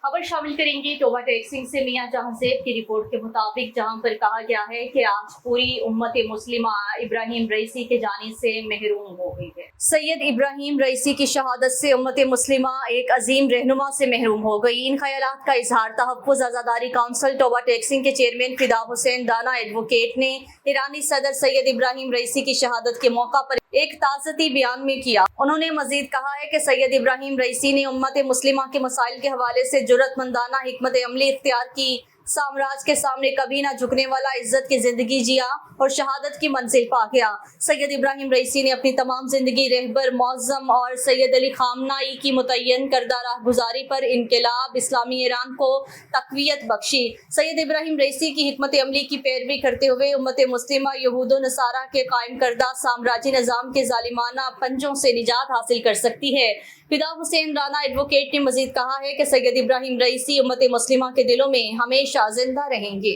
खबर शामिल करेंगे टोबा टेक्सिंग से मियां जहांजेब की रिपोर्ट के मुताबिक, जहां पर कहा गया है कि आज पूरी उम्मत मुस्लिमा इब्राहिम रईसी के जाने से महरूम हो गई है। सैयद इब्राहिम रईसी की शहादत से उम्मत मुस्लिमा एक अजीम रहनुमा से महरूम हो गई। इन ख्यालात का इजहार तहफ़्फ़ुज़ आज़ादारी काउंसिल टोबा टेक्सिंग के चेयरमैन फिदा हुसैन दाना एडवोकेट ने ईरानी सदर सैयद इब्राहिम रईसी की शहादत के मौका पर एक ताज़ती बयान में किया। उन्होंने मजीद कहा है कि सैयद इब्राहिम रईसी ने उम्मत मुस्लिमा के मसाइल के हवाले से जुर्रतमंदाना हिकमत अमली इख्तियार की, साम्राज्य के सामने कभी ना झुकने वाला इज्जत की जिंदगी जिया और शहादत की मंजिल पा गया। सैयद इब्राहिम रईसी ने अपनी तमाम जिंदगी रहबर मौज़म और सैयद अली खामनाई की मुतय्यन करदा राहगुजारी पर इनकलाब इस्लामी ईरान को तक़वियत बख्शी। सैयद इब्राहिम रईसी की हिकमत अमली की पैरवी करते हुए उम्मत मुस्लिमा यहूद व नसारा के कायम करदा साम्राज्य निज़ाम के जालिमाना पंजों से निजात हासिल कर सकती है। फिदा हुसैन राना एडवोकेट ने मजीद कहा है कि सैयद इब्राहिम रईसी उम्मत मुस्लिमा के दिलों में हमेशा जिंदा रहेंगे।